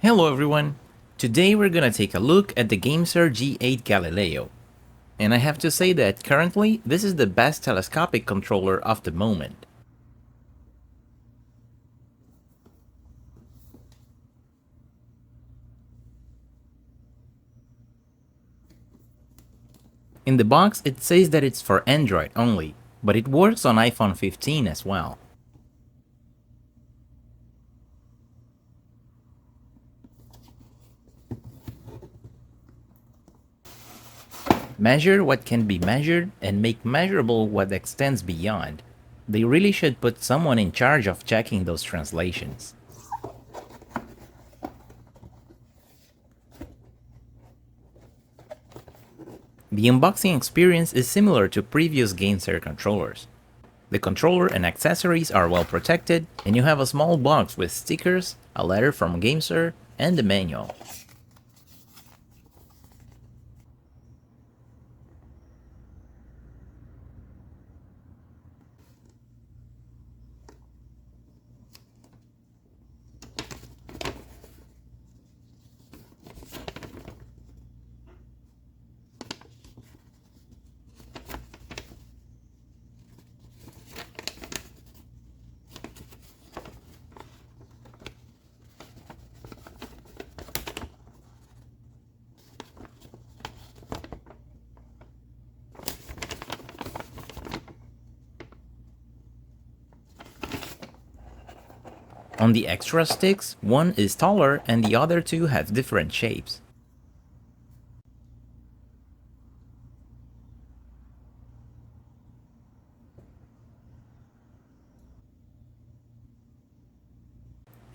Hello everyone! Today we're gonna take a look at the Gamesir G8 Galileo. And I have to say that currently this is the best telescopic controller of the moment. In the box it says that it's for Android only, but it works on iPhone 15 as well. Measure what can be measured and make measurable what extends beyond. They really should put someone in charge of checking those translations. The unboxing experience is similar to previous Gamesir controllers. The controller and accessories are well protected, and you have a small box with stickers, a letter from Gamesir, and the manual. On the extra sticks, one is taller and the other two have different shapes.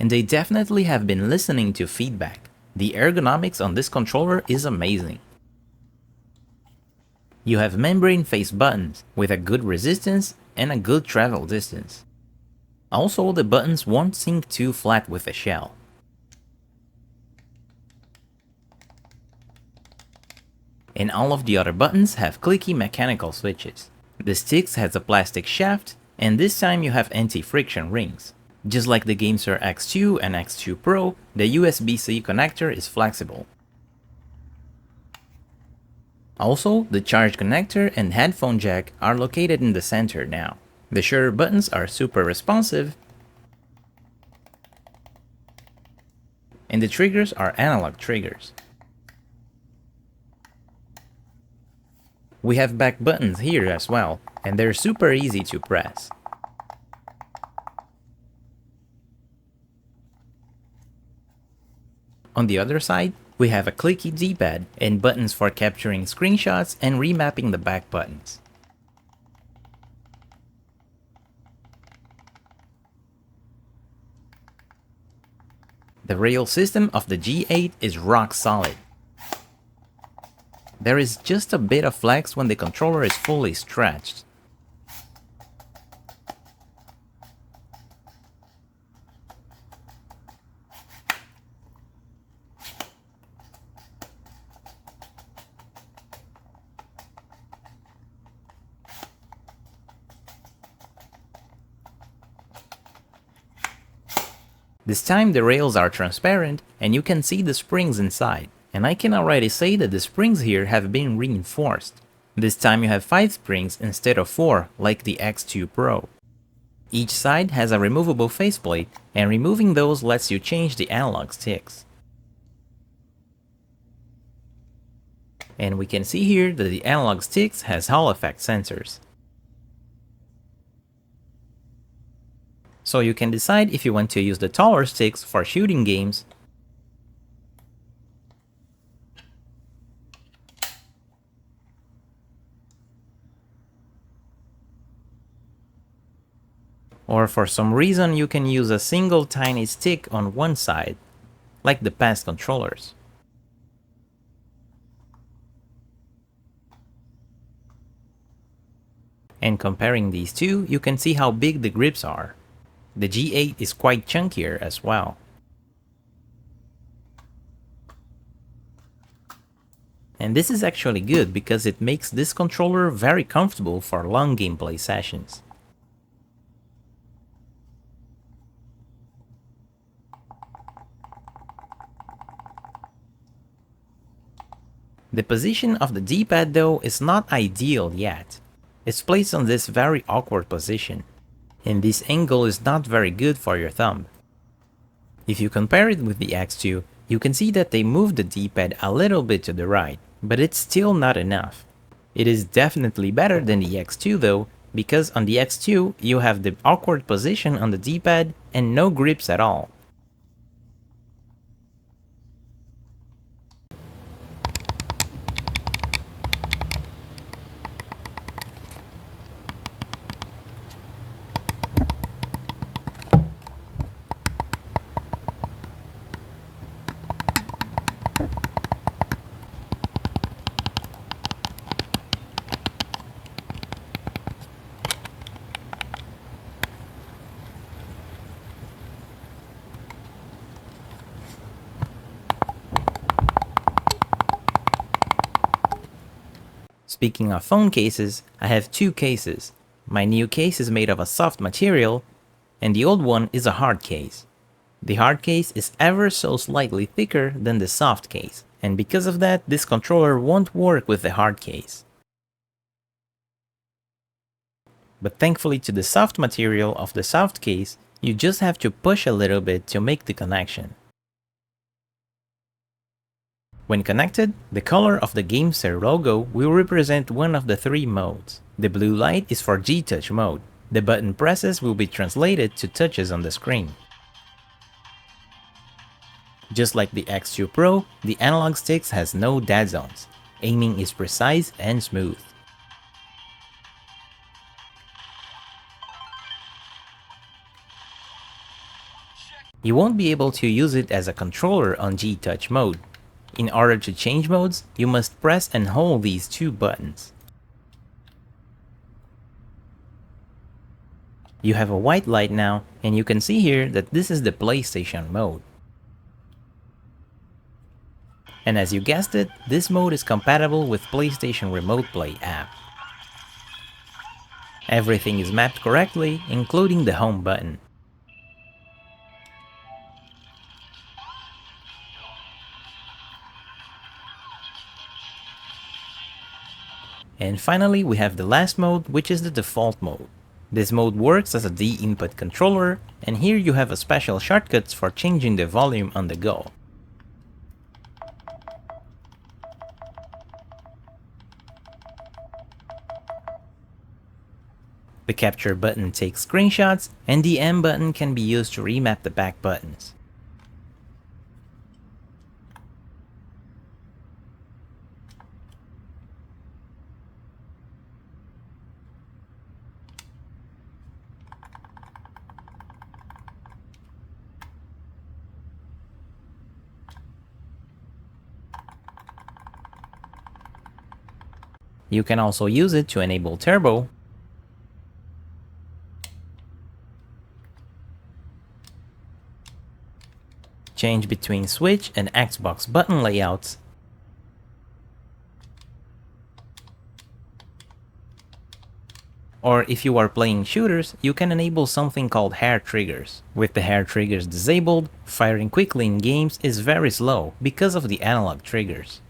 And they definitely have been listening to feedback. The ergonomics on this controller is amazing. You have membrane-faced buttons with a good resistance and a good travel distance. Also, the buttons won't sink too flat with the shell. And all of the other buttons have clicky mechanical switches. The sticks has a plastic shaft, and this time you have anti-friction rings. Just like the Gamesir X2 and X2 Pro, the USB-C connector is flexible. Also, the charge connector and headphone jack are located in the center now. The shutter buttons are super responsive, and the triggers are analog triggers. We have back buttons here as well, and they're super easy to press. On the other side, we have a clicky Dpad and buttons for capturing screenshots and remapping the back buttons. The rail system of the G8 is rock solid. There is just a bit of flex when the controller is fully stretched. This time the rails are transparent and you can see the springs inside, and I can already say that the springs here have been reinforced. This time you have 5 springs instead of 4 like the X2 Pro. Each side has a removable faceplate, and removing those lets you change the analog sticks. And we can see here that the analog sticks has Hall effect sensors. So you can decide if you want to use the taller sticks for shooting games, or for some reason you can use a single tiny stick on one side, like the past controllers. And comparing these two, you can see how big the grips are. The G8 is quite chunkier as well. And this is actually good because it makes this controller very comfortable for long gameplay sessions. The position of the D-pad though is not ideal yet. It's placed on this very awkward position, and this angle is not very good for your thumb. If you compare it with the X2, you can see that they moved the D-pad a little bit to the right, but it's still not enough. It is definitely better than the X2 though, because on the X2 you have the awkward position on the D-pad and no grips at all. Speaking of phone cases, I have two cases. My new case is made of a soft material, and the old one is a hard case. The hard case is ever so slightly thicker than the soft case, and because of that, this controller won't work with the hard case. But thankfully to the soft material of the soft case, you just have to push a little bit to make the connection. When connected, the color of the Gamesir logo will represent one of the three modes. The blue light is for G-Touch mode. The button presses will be translated to touches on the screen. Just like the X2 Pro, the analog sticks has no dead zones. Aiming is precise and smooth. You won't be able to use it as a controller on G-Touch mode. In order to change modes, you must press and hold these two buttons. You have a white light now, and you can see here that this is the PlayStation mode. And as you guessed it, this mode is compatible with PlayStation Remote Play app. Everything is mapped correctly, including the home button. And finally, we have the last mode, which is the default mode. This mode works as a D-input controller, and here you have a special shortcuts for changing the volume on the go. The capture button takes screenshots, and the M button can be used to remap the back buttons. You can also use it to enable turbo, change between Switch and Xbox button layouts, or if you are playing shooters, you can enable something called hair triggers. With the hair triggers disabled, firing quickly in games is very slow because of the analog triggers.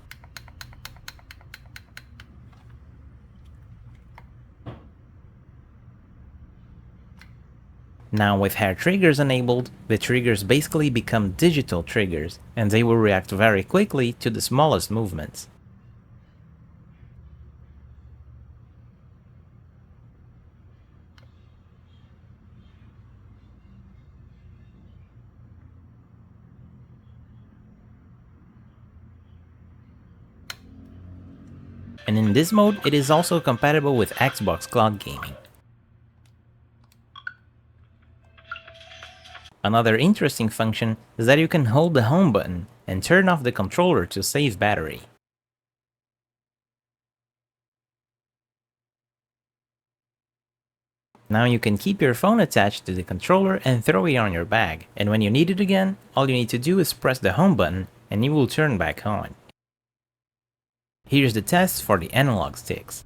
Now with hair triggers enabled, the triggers basically become digital triggers, and they will react very quickly to the smallest movements. And in this mode, it is also compatible with Xbox Cloud Gaming. Another interesting function is that you can hold the home button and turn off the controller to save battery. Now you can keep your phone attached to the controller and throw it on your bag, and when you need it again, all you need to do is press the home button and it will turn back on. Here's the test for the analog sticks.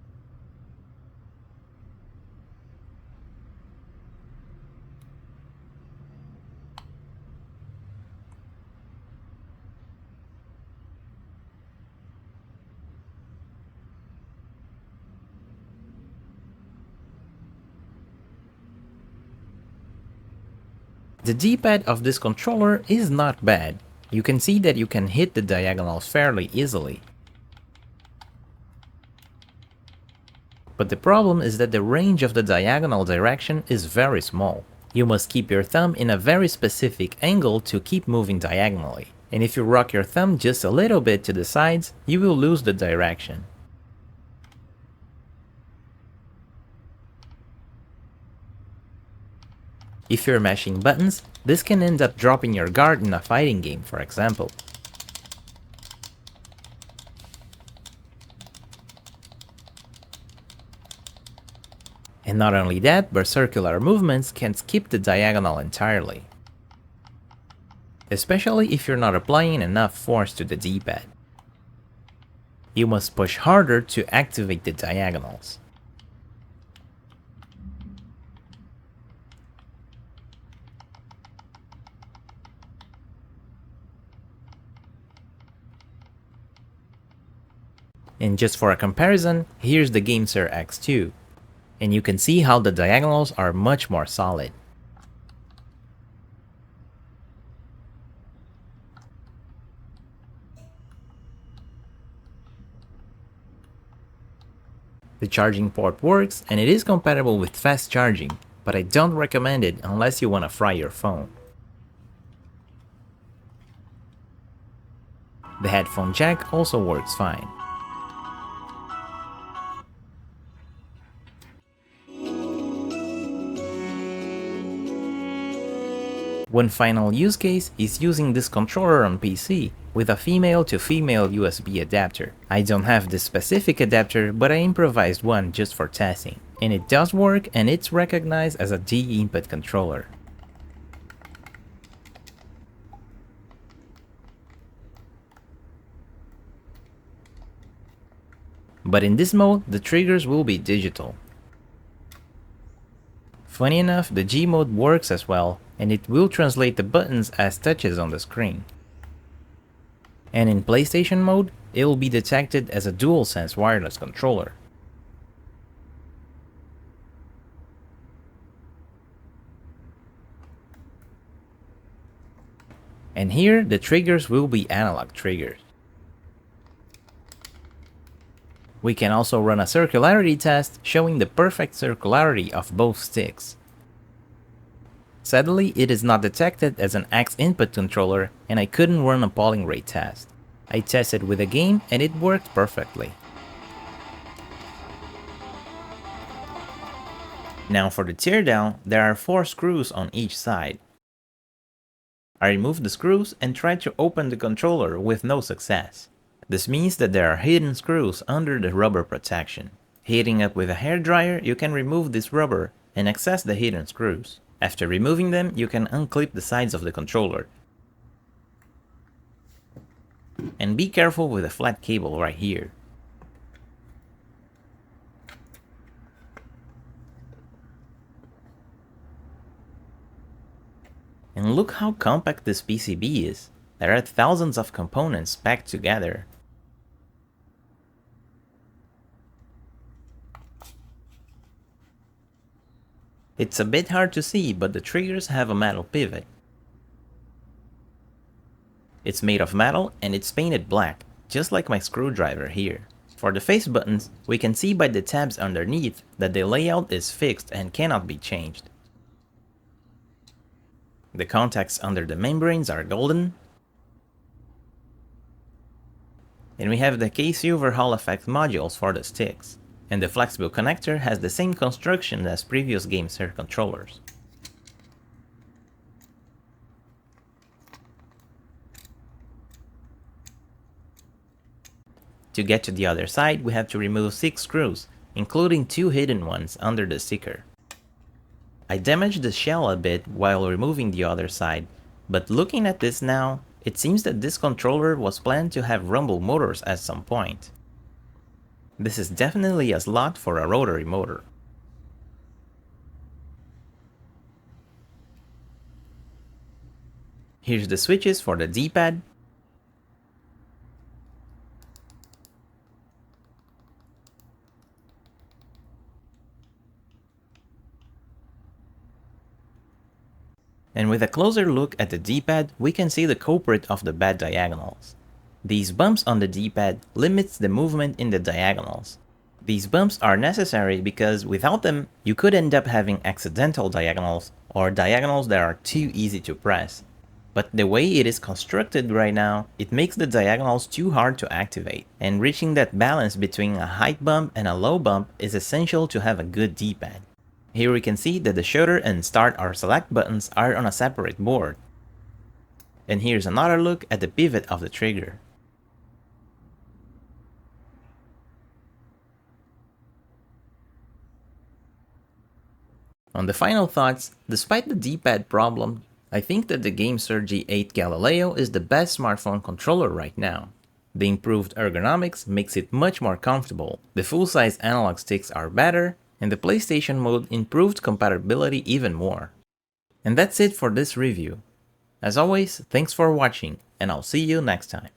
The D-pad of this controller is not bad. You can see that you can hit the diagonals fairly easily. But the problem is that the range of the diagonal direction is very small. You must keep your thumb in a very specific angle to keep moving diagonally. And if you rock your thumb just a little bit to the sides, you will lose the direction. If you're mashing buttons, this can end up dropping your guard in a fighting game, for example. And not only that, but circular movements can skip the diagonal entirely. Especially if you're not applying enough force to the D-pad. You must push harder to activate the diagonals. And just for a comparison, here's the Gamesir X2. And you can see how the diagonals are much more solid. The charging port works and it is compatible with fast charging, but I don't recommend it unless you want to fry your phone. The headphone jack also works fine. One final use case is using this controller on PC with a female to female USB adapter. I don't have this specific adapter, but I improvised one just for testing. And it does work and it's recognized as a D input controller. But in this mode, the triggers will be digital. Funny enough, the G mode works as well, and it will translate the buttons as touches on the screen. And in PlayStation mode, it will be detected as a DualSense wireless controller. And here, the triggers will be analog triggers. We can also run a circularity test showing the perfect circularity of both sticks. Sadly, it is not detected as an X input controller and I couldn't run a polling rate test. I tested with a game and it worked perfectly. Now for the teardown, there are 4 screws on each side. I removed the screws and tried to open the controller with no success. This means that there are hidden screws under the rubber protection. Heating up with a hairdryer, you can remove this rubber and access the hidden screws. After removing them, you can unclip the sides of the controller. And be careful with a flat cable right here. And look how compact this PCB is. There are thousands of components packed together. It's a bit hard to see, but the triggers have a metal pivot. It's made of metal and it's painted black, just like my screwdriver here. For the face buttons, we can see by the tabs underneath that the layout is fixed and cannot be changed. The contacts under the membranes are golden. And we have the K-Silver Hall effect modules for the sticks. And the flexible connector has the same construction as previous Gamesir controllers. To get to the other side, we have to remove 6 screws, including 2 hidden ones under the sticker. I damaged the shell a bit while removing the other side, but looking at this now, it seems that this controller was planned to have rumble motors at some point. This is definitely a slot for a rotary motor. Here's the switches for the D-pad. And With a closer look at the D-pad, we can see the culprit of the bad diagonals. These bumps on the D-pad limits the movement in the diagonals. These bumps are necessary because without them, you could end up having accidental diagonals or diagonals that are too easy to press. But the way it is constructed right now, it makes the diagonals too hard to activate, and reaching that balance between a height bump and a low bump is essential to have a good D-pad. Here we can see that the shutter and start or select buttons are on a separate board. And here's another look at the pivot of the trigger. On the final thoughts, despite the D-pad problem, I think that the Gamesir G8 Galileo is the best smartphone controller right now. The improved ergonomics makes it much more comfortable, the full-size analog sticks are better, and the PlayStation mode improved compatibility even more. And that's it for this review. As always, thanks for watching, and I'll see you next time.